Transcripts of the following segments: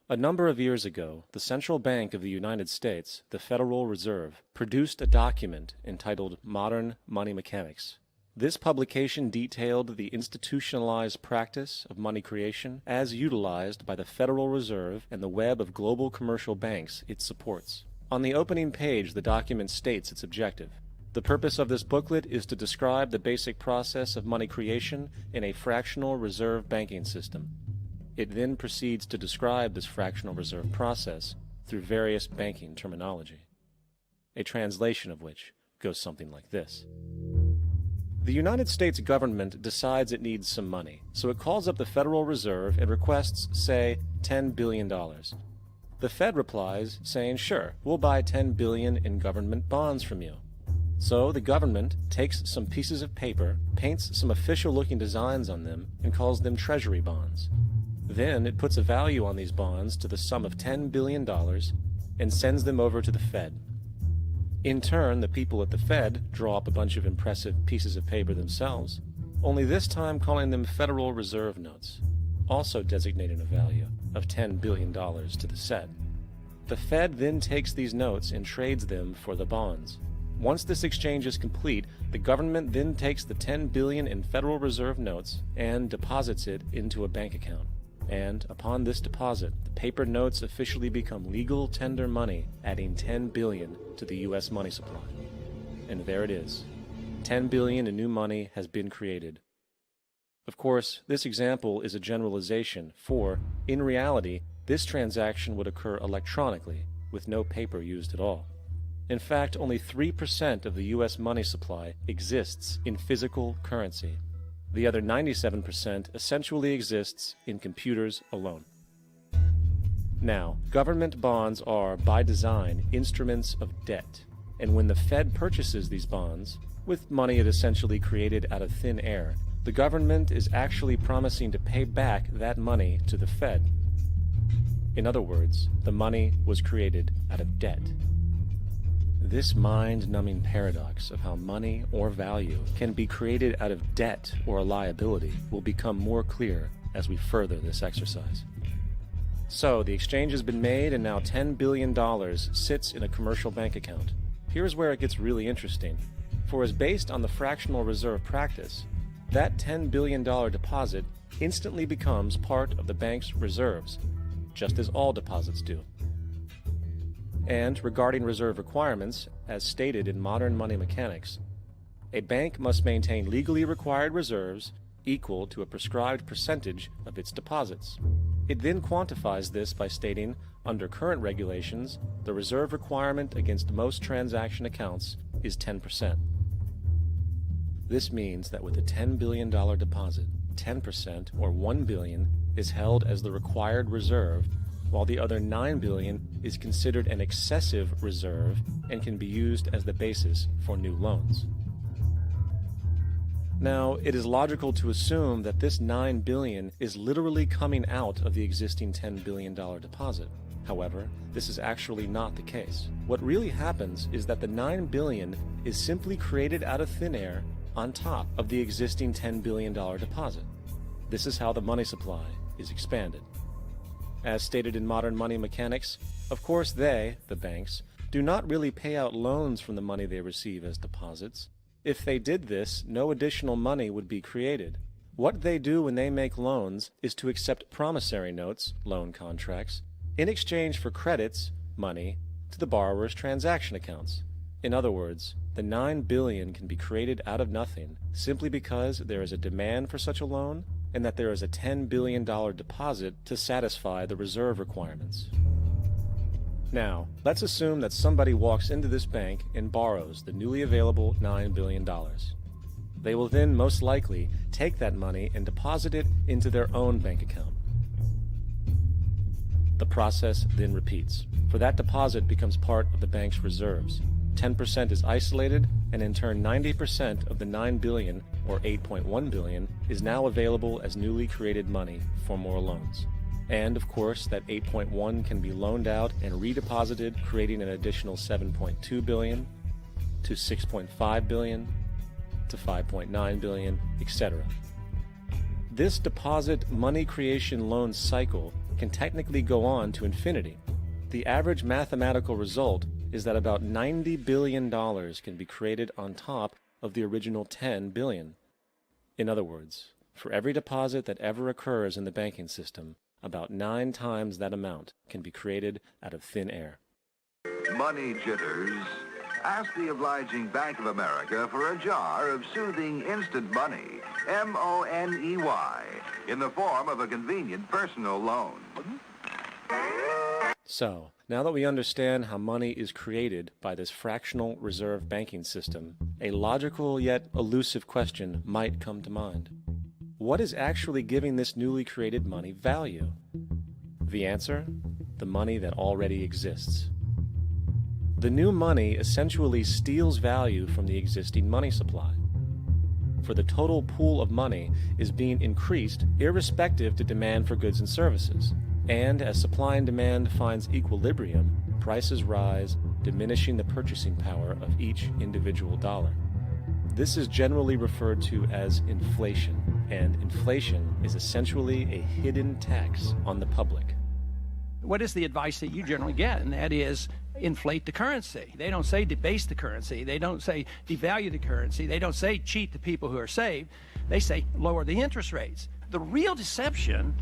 A number of years ago, the Central Bank of the United States, the Federal Reserve, produced a document entitled Modern Money Mechanics. This publication detailed the institutionalized practice of money creation as utilized by the Federal Reserve and the web of global commercial banks it supports. On the opening page, the document states its objective. The purpose of this booklet is to describe the basic process of money creation in a fractional reserve banking system. It then proceeds to describe this fractional reserve process through various banking terminology, a translation of which goes something like this. The United States government decides it needs some money, so it calls up the Federal Reserve and requests, say, $10 billion. The Fed replies, saying, sure, we'll buy $10 billion in government bonds from you. So the government takes some pieces of paper, paints some official-looking designs on them, and calls them treasury bonds. Then it puts a value on these bonds to the sum of $10 billion and sends them over to the Fed. In turn, the people at the Fed draw up a bunch of impressive pieces of paper themselves, only this time calling them Federal Reserve notes, also designating a value of $10 billion to the Fed. The Fed then takes these notes and trades them for the bonds. Once this exchange is complete, the government then takes the $10 billion in Federal Reserve notes and deposits it into a bank account. And upon this deposit, the paper notes officially become legal tender money, adding $10 billion to the U.S. money supply. And there it is. $10 billion in new money has been created. Of course, this example is a generalization, for, in reality, this transaction would occur electronically, with no paper used at all. In fact, only 3% of the U.S. money supply exists in physical currency. The other 97% essentially exists in computers alone. Now, government bonds are, by design, instruments of debt. And when the Fed purchases these bonds, with money it essentially created out of thin air, the government is actually promising to pay back that money to the Fed. In other words, the money was created out of debt. This mind-numbing paradox of how money or value can be created out of debt or a liability will become more clear as we further this exercise. So, the exchange has been made and now $10 billion sits in a commercial bank account. Here's where it gets really interesting. For as based on the fractional reserve practice, that $10 billion deposit instantly becomes part of the bank's reserves, just as all deposits do. And regarding reserve requirements, as stated in modern money mechanics, a bank must maintain legally required reserves equal to a prescribed percentage of its deposits. It then quantifies this by stating, under current regulations, the reserve requirement against most transaction accounts is 10%. This means that with a $10 billion deposit, 10% or $1 billion is held as the required reserve, while the other $9 billion is considered an excessive reserve and can be used as the basis for new loans. Now, it is logical to assume that this $9 billion is literally coming out of the existing $10 billion deposit. However, this is actually not the case. What really happens is that the $9 billion is simply created out of thin air on top of the existing $10 billion deposit. This is how the money supply is expanded. As stated in modern money mechanics, of course they, the banks, do not really pay out loans from the money they receive as deposits. If they did this, no additional money would be created. What they do when they make loans is to accept promissory notes, loan contracts, in exchange for credits, money, to the borrower's transaction accounts. In other words, the $9 billion can be created out of nothing simply because there is a demand for such a loan and that there is a $10 billion deposit to satisfy the reserve requirements. Now, let's assume that somebody walks into this bank and borrows the newly available $9 billion. They will then most likely take that money and deposit it into their own bank account. The process then repeats, for that deposit becomes part of the bank's reserves. 10% is isolated, and in turn 90% of the $9 billion, or $8.1 billion, is now available as newly created money for more loans. And of course, that 8.1 can be loaned out and redeposited, creating an additional 7.2 billion, to 6.5 billion, to 5.9 billion, etc. This deposit money creation loan cycle can technically go on to infinity. The average mathematical result is that about $90 billion can be created on top of the original $10 billion. In other words, for every deposit that ever occurs in the banking system, about 9 times that amount can be created out of thin air. Money jitters? Ask the obliging Bank of America for a jar of soothing instant money, M-O-N-E-Y, in the form of a convenient personal loan. So, now that we understand how money is created by this fractional reserve banking system, a logical yet elusive question might come to mind. What is actually giving this newly created money value? The answer? The money that already exists. The new money essentially steals value from the existing money supply. For the total pool of money is being increased irrespective to demand for goods and services. And as supply and demand finds equilibrium, prices rise, diminishing the purchasing power of each individual dollar. This is generally referred to as inflation, and inflation is essentially a hidden tax on the public. What is the advice that you generally get? And that is, inflate the currency. They don't say debase the currency. They don't say devalue the currency. They don't say cheat the people who are saved. They say lower the interest rates. The real deception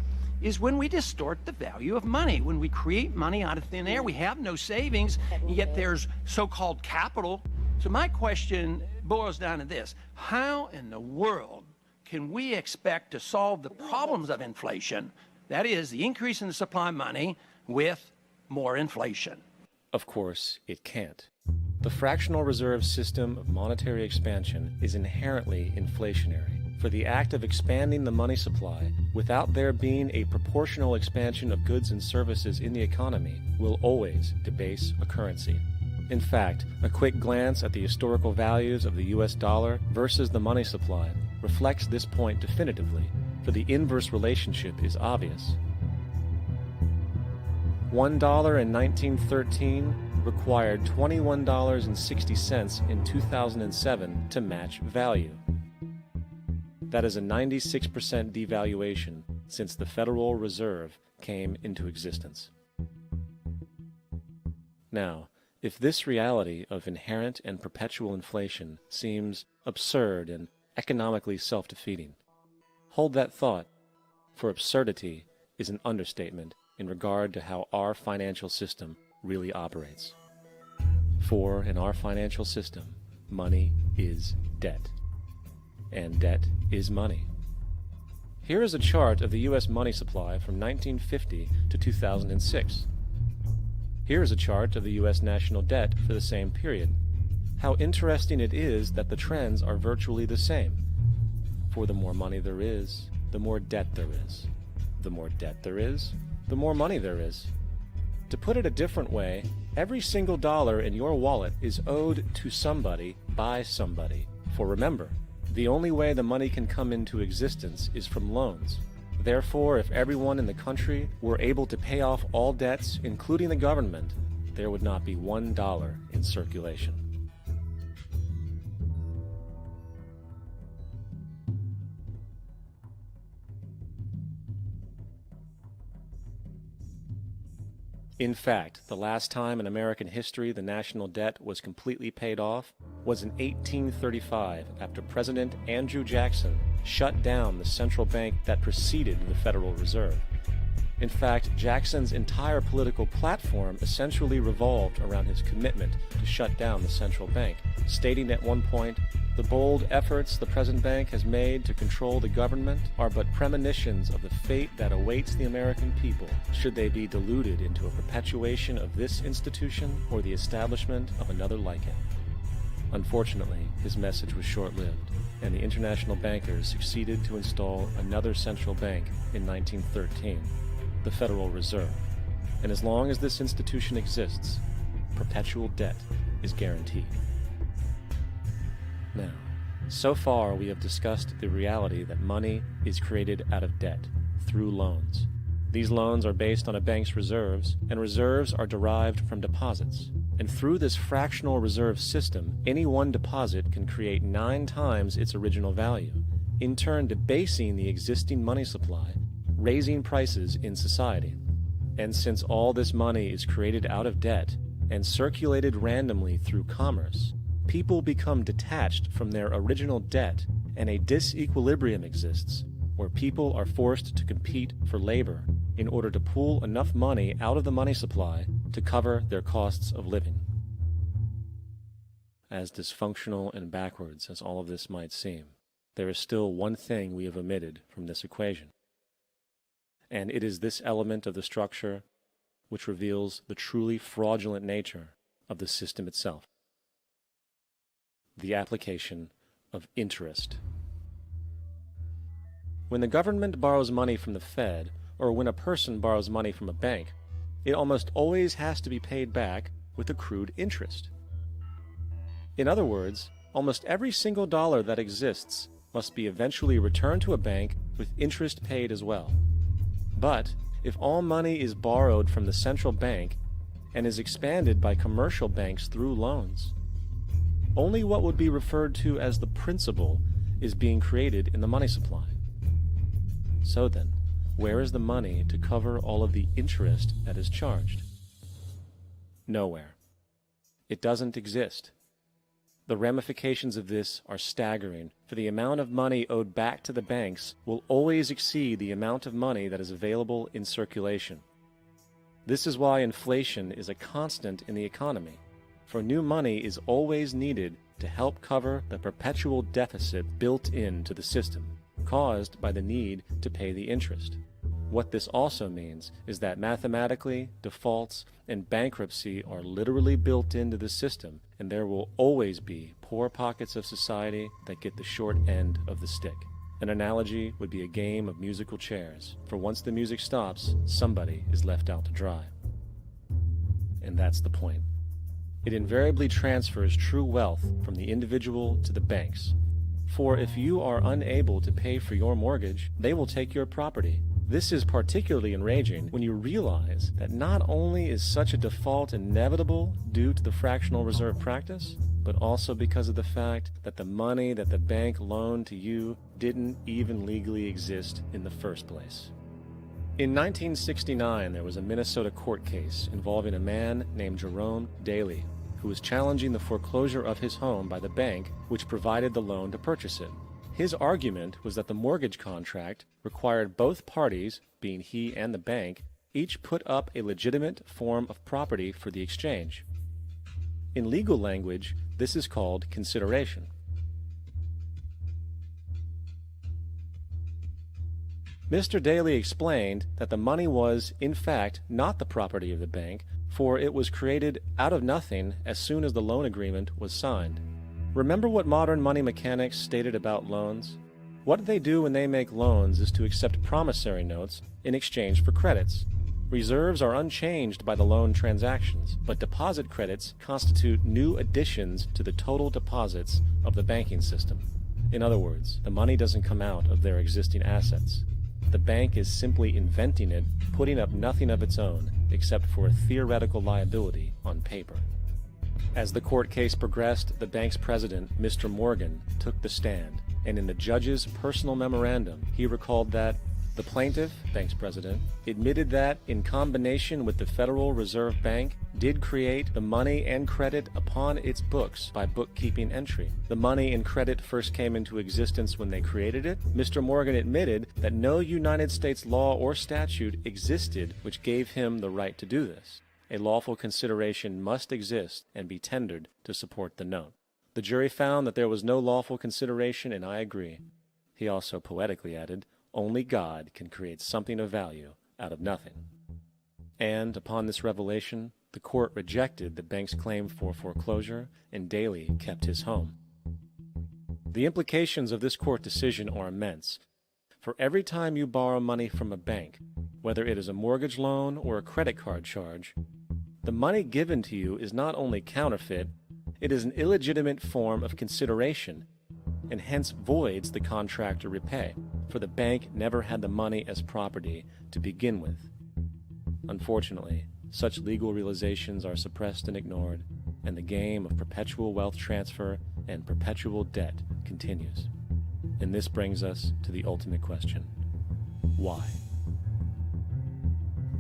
is when we distort the value of money. When we create money out of thin air, we have no savings, yet there's so-called capital. So my question boils down to this: how in the world can we expect to solve the problems of inflation, that is, the increase in the supply of money, with more inflation? Of course, it can't. The fractional reserve system of monetary expansion is inherently inflationary. For the act of expanding the money supply, without there being a proportional expansion of goods and services in the economy, will always debase a currency. In fact, a quick glance at the historical values of the US dollar versus the money supply reflects this point definitively, for the inverse relationship is obvious. $1 in 1913 required $21.60 in 2007 to match value. That is a 96% devaluation since the Federal Reserve came into existence. Now, if this reality of inherent and perpetual inflation seems absurd and economically self-defeating, hold that thought, for absurdity is an understatement in regard to how our financial system really operates. For in our financial system, money is debt. And debt is money. Here is a chart of the U.S. money supply from 1950 to 2006. Here is a chart of the U.S. national debt for the same period. How interesting it is that the trends are virtually the same. For the more money there is, the more debt there is. The more debt there is, the more money there is. To put it a different way, every single dollar in your wallet is owed to somebody by somebody. For remember, the only way the money can come into existence is from loans. Therefore, if everyone in the country were able to pay off all debts, including the government, there would not be $1 in circulation. In fact, the last time in American history the national debt was completely paid off was in 1835 after President Andrew Jackson shut down the central bank that preceded the Federal Reserve. In fact, Jackson's entire political platform essentially revolved around his commitment to shut down the central bank, stating at one point, "The bold efforts the present bank has made to control the government are but premonitions of the fate that awaits the American people should they be deluded into a perpetuation of this institution or the establishment of another like it." Unfortunately, his message was short-lived, and the international bankers succeeded to install another central bank in 1913, the Federal Reserve. And as long as this institution exists, perpetual debt is guaranteed. Now, so far we have discussed the reality that money is created out of debt, through loans. These loans are based on a bank's reserves, and reserves are derived from deposits. And through this fractional reserve system, any one deposit can create 9 times its original value, in turn debasing the existing money supply, raising prices in society. And since all this money is created out of debt and circulated randomly through commerce, people become detached from their original debt, and a disequilibrium exists where people are forced to compete for labor in order to pool enough money out of the money supply to cover their costs of living. As dysfunctional and backwards as all of this might seem, there is still one thing we have omitted from this equation. And it is this element of the structure which reveals the truly fraudulent nature of the system itself: the application of interest. When the government borrows money from the Fed, or when a person borrows money from a bank, it almost always has to be paid back with accrued interest. In other words, almost every single dollar that exists must be eventually returned to a bank with interest paid as well. But if all money is borrowed from the central bank and is expanded by commercial banks through loans, only what would be referred to as the principal is being created in the money supply. So then, where is the money to cover all of the interest that is charged? Nowhere. It doesn't exist. The ramifications of this are staggering, for the amount of money owed back to the banks will always exceed the amount of money that is available in circulation. This is why inflation is a constant in the economy, for new money is always needed to help cover the perpetual deficit built into the system, caused by the need to pay the interest. What this also means is that mathematically, defaults and bankruptcy are literally built into the system, and there will always be poor pockets of society that get the short end of the stick. An analogy would be a game of musical chairs, for once the music stops, somebody is left out to dry. And that's the point. It invariably transfers true wealth from the individual to the banks. For if you are unable to pay for your mortgage, they will take your property. This is particularly enraging when you realize that not only is such a default inevitable due to the fractional reserve practice, but also because of the fact that the money that the bank loaned to you didn't even legally exist in the first place. In 1969, there was a Minnesota court case involving a man named Jerome Daley, who was challenging the foreclosure of his home by the bank which provided the loan to purchase it. His argument was that the mortgage contract required both parties, being he and the bank, each put up a legitimate form of property for the exchange. In legal language, this is called consideration. Mr. Daley explained that the money was, in fact, not the property of the bank, for it was created out of nothing as soon as the loan agreement was signed. Remember what modern money mechanics stated about loans? What they do when they make loans is to accept promissory notes in exchange for credits. Reserves are unchanged by the loan transactions, but deposit credits constitute new additions to the total deposits of the banking system. In other words, the money doesn't come out of their existing assets. The bank is simply inventing it, putting up nothing of its own, except for a theoretical liability on paper. As the court case progressed, the bank's president, Mr. Morgan, took the stand, and in the judge's personal memorandum, he recalled that the plaintiff, bank's president, admitted that, in combination with the Federal Reserve Bank, did create the money and credit upon its books by bookkeeping entry. The money and credit first came into existence when they created it. Mr. Morgan admitted that no United States law or statute existed which gave him the right to do this. A lawful consideration must exist and be tendered to support the note. The jury found that there was no lawful consideration, and I agree. He also poetically added, only God can create something of value out of nothing. And upon this revelation, the court rejected the bank's claim for foreclosure, and Daley kept his home. The implications of this court decision are immense. For every time you borrow money from a bank, whether it is a mortgage loan or a credit card charge, the money given to you is not only counterfeit, it is an illegitimate form of consideration, and hence voids the contract to repay, for the bank never had the money as property to begin with. Unfortunately, such legal realizations are suppressed and ignored, and the game of perpetual wealth transfer and perpetual debt continues. And this brings us to the ultimate question: why?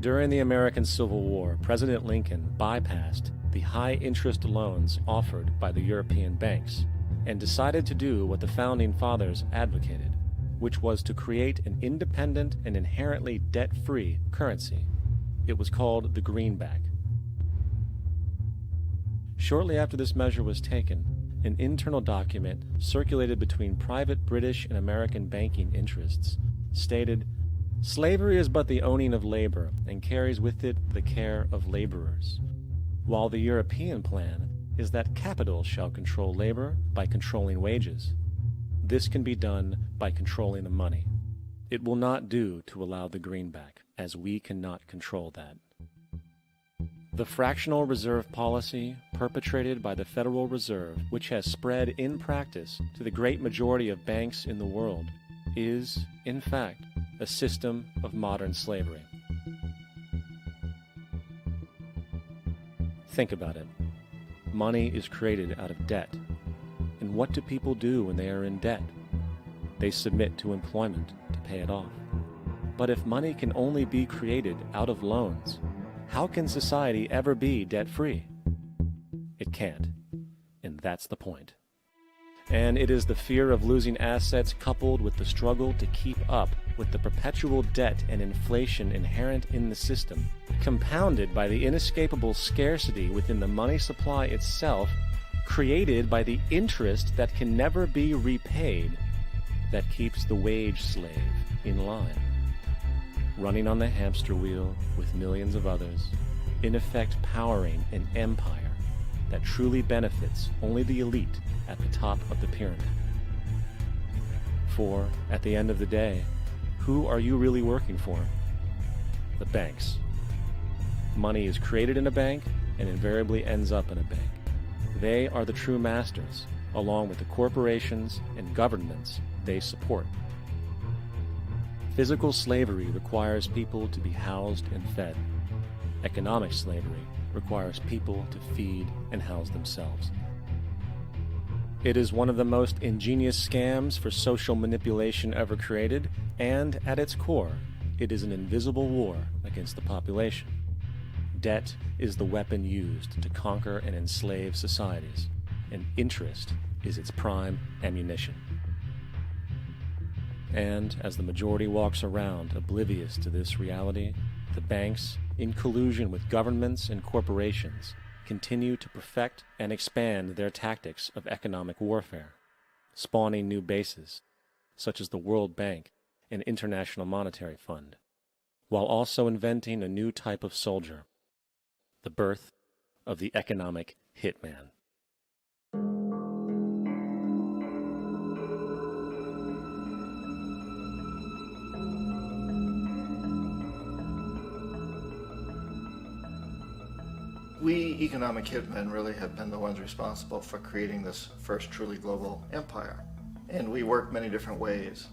During the American Civil War, President Lincoln bypassed the high-interest loans offered by the European banks and decided to do what the Founding Fathers advocated, which was to create an independent and inherently debt-free currency. It was called the greenback. Shortly after this measure was taken, an internal document circulated between private British and American banking interests stated, "Slavery is but the owning of labor and carries with it the care of laborers, while the European plan is that capital shall control labor by controlling wages. This can be done by controlling the money. It will not do to allow the greenback, as we cannot control that." The fractional reserve policy perpetrated by the Federal Reserve, which has spread in practice to the great majority of banks in the world, is, in fact, a system of modern slavery. Think about it. Money is created out of debt. And what do people do when they are in debt? They submit to employment to pay it off. But if money can only be created out of loans, how can society ever be debt-free? It can't. And that's the point. And it is the fear of losing assets coupled with the struggle to keep up with the perpetual debt and inflation inherent in the system, compounded by the inescapable scarcity within the money supply itself, created by the interest that can never be repaid, that keeps the wage slave in line, running on the hamster wheel with millions of others, in effect powering an empire that truly benefits only the elite at the top of the pyramid. For, at the end of the day, who are you really working for? The banks. Money is created in a bank and invariably ends up in a bank. They are the true masters, along with the corporations and governments they support. Physical slavery requires people to be housed and fed. Economic slavery requires people to feed and house themselves. It is one of the most ingenious scams for social manipulation ever created, and at its core, it is an invisible war against the population. Debt is the weapon used to conquer and enslave societies, and interest is its prime ammunition. And as the majority walks around oblivious to this reality, the banks, in collusion with governments and corporations, continue to perfect and expand their tactics of economic warfare, spawning new bases, such as the World Bank and International Monetary Fund, while also inventing a new type of soldier, the birth of the economic hitman. We economic hitmen really have been the ones responsible for creating this first truly global empire. And we work many different ways.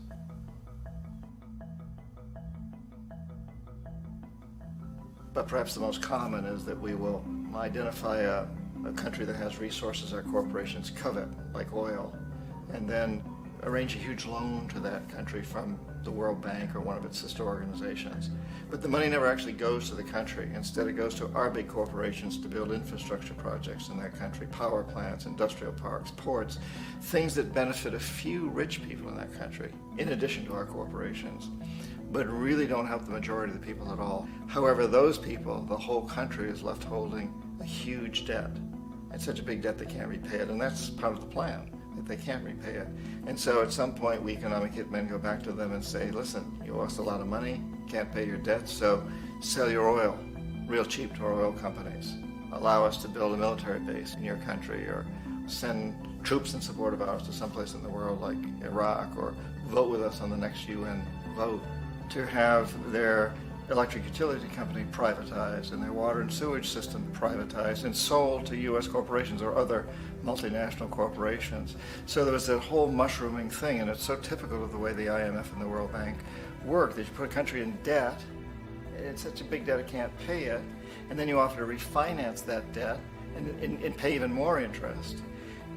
But perhaps the most common is that we will identify a country that has resources our corporations covet, like oil, and then arrange a huge loan to that country from the World Bank or one of its sister organizations. But the money never actually goes to the country. Instead, it goes to our big corporations to build infrastructure projects in that country, power plants, industrial parks, ports, things that benefit a few rich people in that country, in addition to our corporations, but really don't help the majority of the people at all. However, those people, the whole country is left holding a huge debt. It's such a big debt they can't repay it, and that's part of the plan, that they can't repay it. And so at some point, we economic hitmen go back to them and say, listen, you owe us a lot of money, can't pay your debt, so sell your oil real cheap to our oil companies. Allow us to build a military base in your country, or send troops in support of ours to someplace in the world like Iraq, or vote with us on the next UN vote. To have their electric utility company privatized and their water and sewage system privatized and sold to U.S. corporations or other multinational corporations. So there was that whole mushrooming thing, and it's so typical of the way the IMF and the World Bank work, that you put a country in debt, it's such a big debt it can't pay it, and then you offer to refinance that debt and pay even more interest.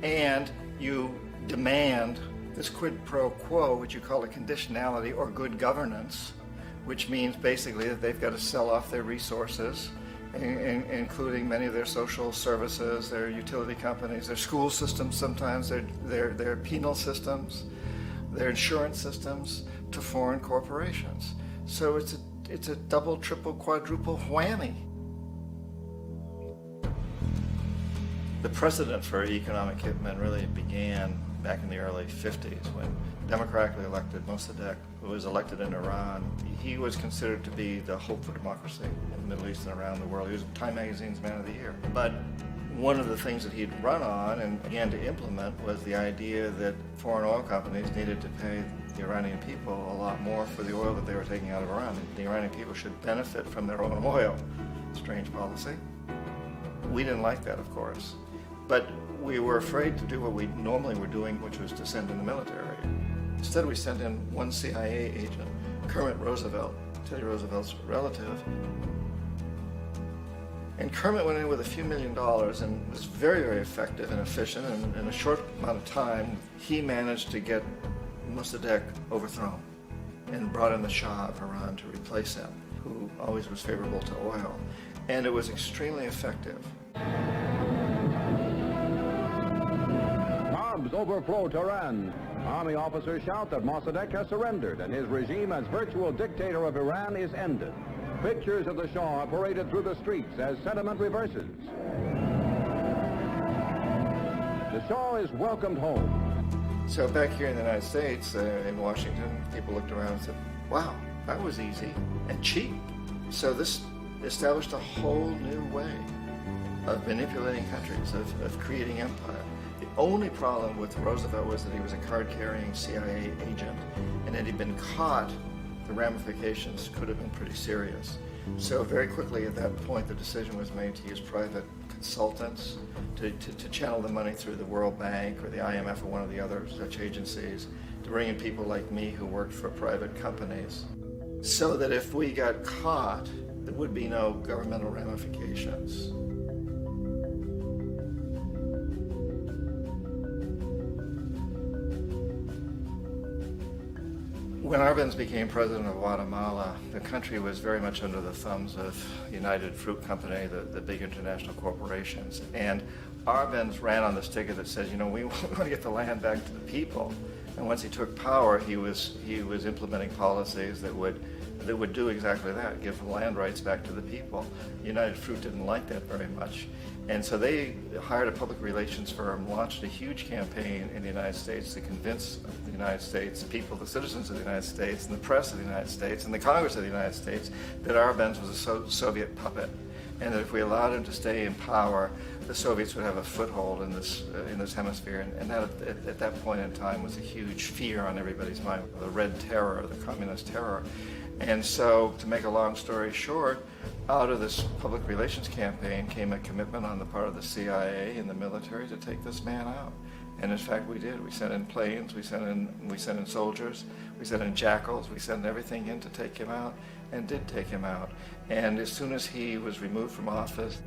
And you demand this quid pro quo, which you call a conditionality or good governance, which means basically that they've got to sell off their resources, including many of their social services, their utility companies, their school systems sometimes, their penal systems, their insurance systems, to foreign corporations. So it's a double, triple, quadruple whammy. The precedent for economic hitmen really began back in the early 50s when democratically elected Mossadegh, who was elected in Iran, he was considered to be the hope for democracy in the Middle East and around the world. He was Time Magazine's Man of the Year. But one of the things that he'd run on and began to implement was the idea that foreign oil companies needed to pay the Iranian people a lot more for the oil that they were taking out of Iran. The Iranian people should benefit from their own oil. Strange policy. We didn't like that, of course. But we were afraid to do what we normally were doing, which was to send in the military. Instead, we sent in one CIA agent, Kermit Roosevelt, Teddy Roosevelt's relative. And Kermit went in with a few $1 million and was very, very effective and efficient. And in a short amount of time, he managed to get Mossadegh overthrown and brought in the Shah of Iran to replace him, who always was favorable to oil. And it was extremely effective. Mobs overflow Tehran. Army officers shout that Mossadegh has surrendered and his regime as virtual dictator of Iran is ended. Pictures of the Shah are paraded through the streets as sentiment reverses. The Shah is welcomed home. So back here in the United States, in Washington, people looked around and said, wow, that was easy and cheap. So this established a whole new way of manipulating countries, of creating empire. The only problem with Roosevelt was that he was a card-carrying CIA agent, and had he been caught, the ramifications could have been pretty serious. So very quickly at that point, the decision was made to use private consultants to channel the money through the World Bank or the IMF or one of the other such agencies, to bring in people like me who worked for private companies, so that if we got caught, there would be no governmental ramifications. When Arbenz became president of Guatemala, the country was very much under the thumbs of United Fruit Company, the big international corporations. And Arbenz ran on this ticket that says, you know, we want to get the land back to the people. And once he took power, he was implementing policies that would do exactly that, give the land rights back to the people. United Fruit didn't like that very much. And so they hired a public relations firm, launched a huge campaign in the United States to convince the United States people, the citizens of the United States, and the press of the United States, and the Congress of the United States, that Arbenz was a Soviet puppet, and that if we allowed him to stay in power, the Soviets would have a foothold in this hemisphere. And that, at that point in time, was a huge fear on everybody's mind, the Red Terror, the Communist terror. And so, to make a long story short, out of this public relations campaign came a commitment on the part of the CIA and the military to take this man out. And in fact, we did. We sent in planes, we sent in soldiers, we sent in jackals, we sent everything in to take him out, and did take him out. And as soon as he was removed from office,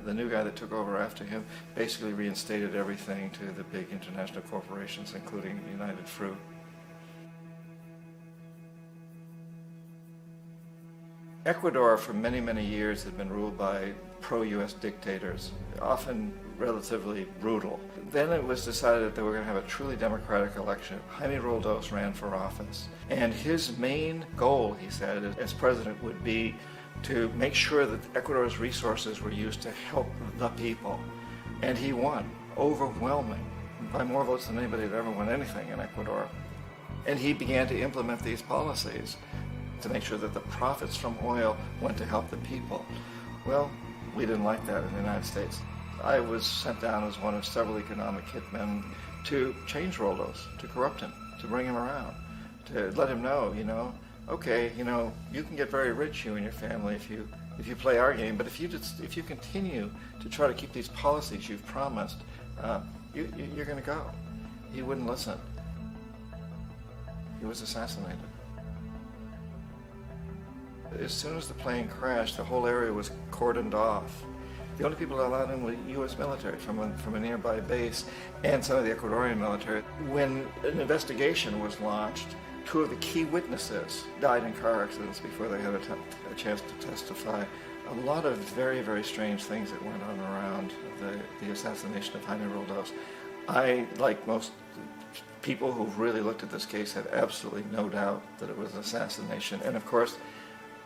the new guy that took over after him basically reinstated everything to the big international corporations, including United Fruit. Ecuador for many, many years had been ruled by pro-U.S. dictators, often relatively brutal. Then it was decided that they were going to have a truly democratic election. Jaime Roldos ran for office. And his main goal, he said, as president would be to make sure that Ecuador's resources were used to help the people. And he won, overwhelming, by more votes than anybody had ever won anything in Ecuador. And he began to implement these policies to make sure that the profits from oil went to help the people. Well, we didn't like that in the United States. I was sent down as one of several economic hitmen to change Roldos, to corrupt him, to bring him around, to let him know, okay, you can get very rich, you and your family, if you play our game, but if you continue to try to keep these policies you've promised, you're going to go. He wouldn't listen. He was assassinated. As soon as the plane crashed, the whole area was cordoned off. The only people allowed in were U.S. military from a nearby base and some of the Ecuadorian military. When an investigation was launched, Two of the key witnesses died in car accidents before they had a chance to testify. A lot of very, very strange things that went on around the assassination of Jaime Roldos. I, like most people who've really looked at this case, have absolutely no doubt that it was an assassination. And of course,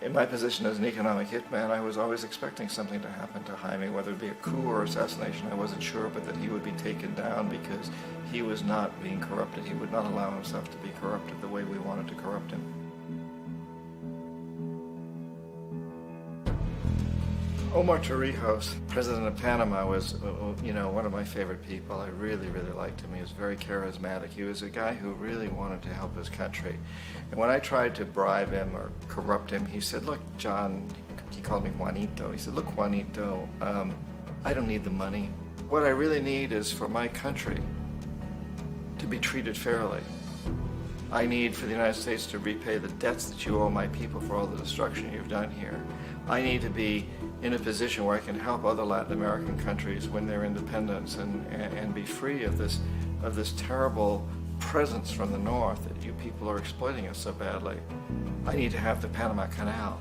in my position as an economic hitman, I was always expecting something to happen to Jaime, whether it be a coup or assassination, I wasn't sure, but that he would be taken down because he was not being corrupted. He would not allow himself to be corrupted the way we wanted to corrupt him. Omar Torrijos, president of Panama, was, one of my favorite people. I really, really liked him. He was very charismatic. He was a guy who really wanted to help his country. And when I tried to bribe him or corrupt him, he said, look, John, he called me Juanito. He said, look, Juanito, I don't need the money. What I really need is for my country to be treated fairly. I need for the United States to repay the debts that you owe my people for all the destruction you've done here. I need to be in a position where I can help other Latin American countries win their independence and be free of this terrible presence from the north that you people are exploiting us so badly. I need to have the Panama Canal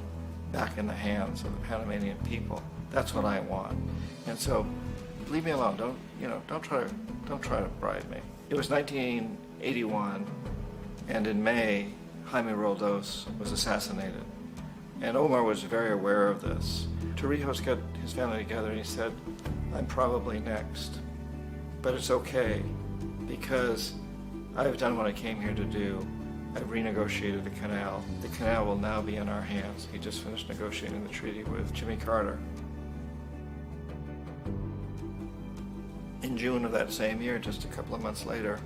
back in the hands of the Panamanian people. That's what I want. And so, leave me alone. Don't try to bribe me. It was 1981, and in May, Jaime Roldos was assassinated. And Omar was very aware of this. Torrijos got his family together and he said, I'm probably next, but it's okay because I've done what I came here to do. I've renegotiated the canal. The canal will now be in our hands. He just finished negotiating the treaty with Jimmy Carter. In June of that same year, just a couple of months later,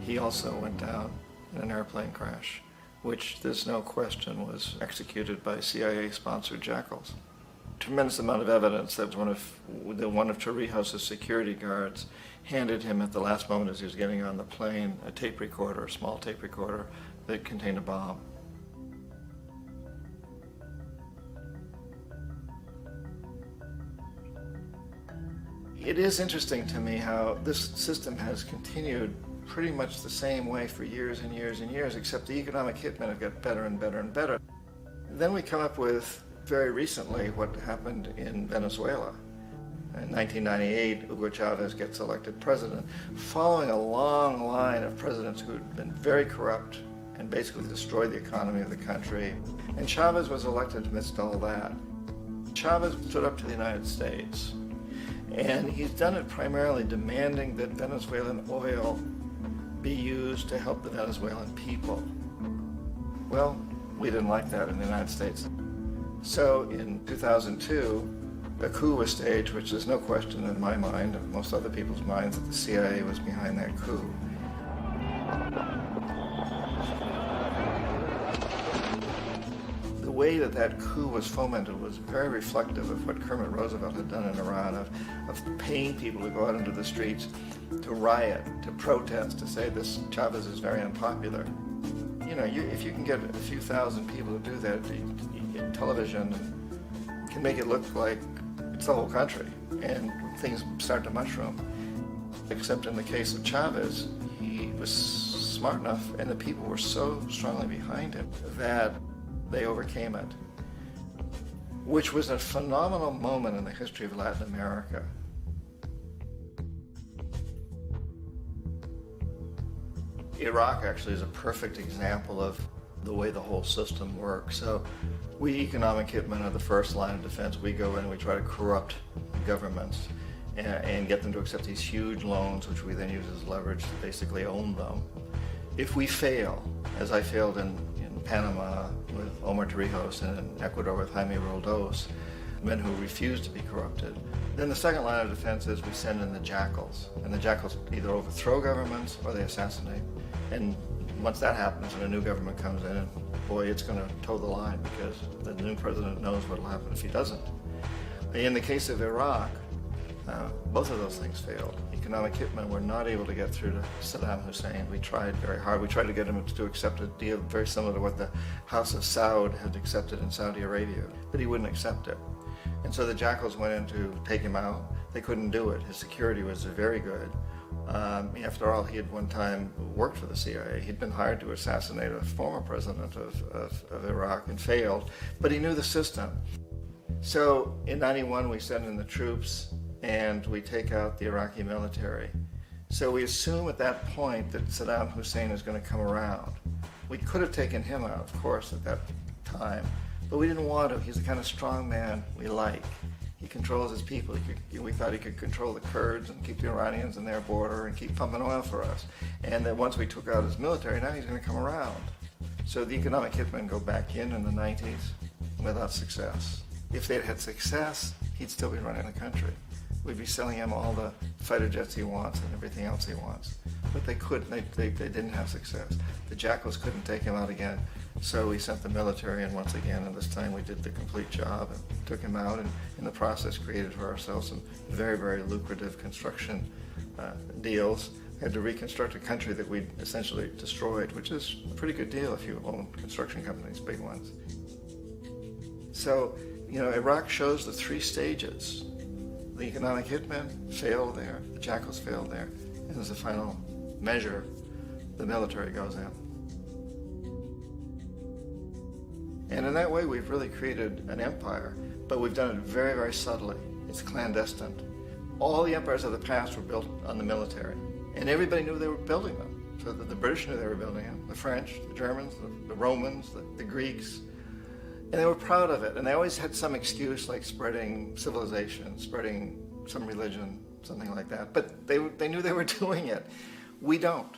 he also went down in an airplane crash, which there's no question was executed by CIA-sponsored jackals. Tremendous amount of evidence that one of Torrijos' security guards handed him at the last moment as he was getting on the plane a tape recorder, a small tape recorder that contained a bomb. It is interesting to me how this system has continued pretty much the same way for years and years and years, except the economic hitmen have got better and better and better. Then we come up with, very recently, what happened in Venezuela. In 1998, Hugo Chavez gets elected president, following a long line of presidents who had been very corrupt and basically destroyed the economy of the country. And Chavez was elected amidst all that. Chavez stood up to the United States, and he's done it primarily demanding that Venezuelan oil be used to help the Venezuelan people. Well, we didn't like that in the United States. So in 2002, a coup was staged, which there's no question in my mind, and most other people's minds, that the CIA was behind that coup. The way that coup was fomented was very reflective of what Kermit Roosevelt had done in Iran, of paying people to go out into the streets, to riot, to protest, to say this Chavez is very unpopular. If you can get a few thousand people to do that, television can make it look like it's the whole country, and things start to mushroom. Except in the case of Chavez, he was smart enough, and the people were so strongly behind him that they overcame it, which was a phenomenal moment in the history of Latin America. Iraq actually is a perfect example of the way the whole system works. So we economic hitmen are the first line of defense. We go in and we try to corrupt governments and get them to accept these huge loans, which we then use as leverage to basically own them. If we fail, as I failed in Panama with Omar Torrijos and in Ecuador with Jaime Roldos, men who refuse to be corrupted, then the second line of defense is we send in the jackals. And the jackals either overthrow governments or they assassinate. And once that happens and a new government comes in, boy, it's going to toe the line because the new president knows what will happen if he doesn't. In the case of Iraq, both of those things failed. Economic hitmen were not able to get through to Saddam Hussein. We tried very hard. We tried to get him to accept a deal very similar to what the House of Saud had accepted in Saudi Arabia, but he wouldn't accept it. And so the jackals went in to take him out. they couldn't do it. His security was very good. After all, he had one time worked for the CIA. He'd been hired to assassinate a former president of Iraq and failed, but he knew the system. So in '91, we send in the troops and we take out the Iraqi military. So we assume at that point that Saddam Hussein is going to come around. We could have taken him out, of course, at that time, but we didn't want to. He's the kind of strong man we like. He controls his people. We thought he could control the Kurds and keep the Iranians in their border and keep pumping oil for us. And that once we took out his military, now he's going to come around. So the economic hitmen go back in the 90s without success. If they'd had success, he'd still be running the country. We'd be selling him all the fighter jets he wants and everything else he wants. But they couldn't. They didn't have success. The Jackals couldn't take him out again. So we sent the military in once again, and this time we did the complete job and took him out, and in the process created for ourselves some very, very lucrative construction deals. We had to reconstruct a country that we'd essentially destroyed, which is a pretty good deal if you own construction companies, big ones. So, Iraq shows the three stages. The economic hitmen failed there, the Jackals failed there, and as a final measure, the military goes in. And in that way, we've really created an empire, but we've done it very, very subtly. It's clandestine. All the empires of the past were built on the military, and everybody knew they were building them. So the British knew they were building them, the French, the Germans, the Romans, the Greeks, and they were proud of it. And they always had some excuse, like spreading civilization, spreading some religion, something like that. But they knew they were doing it. We don't.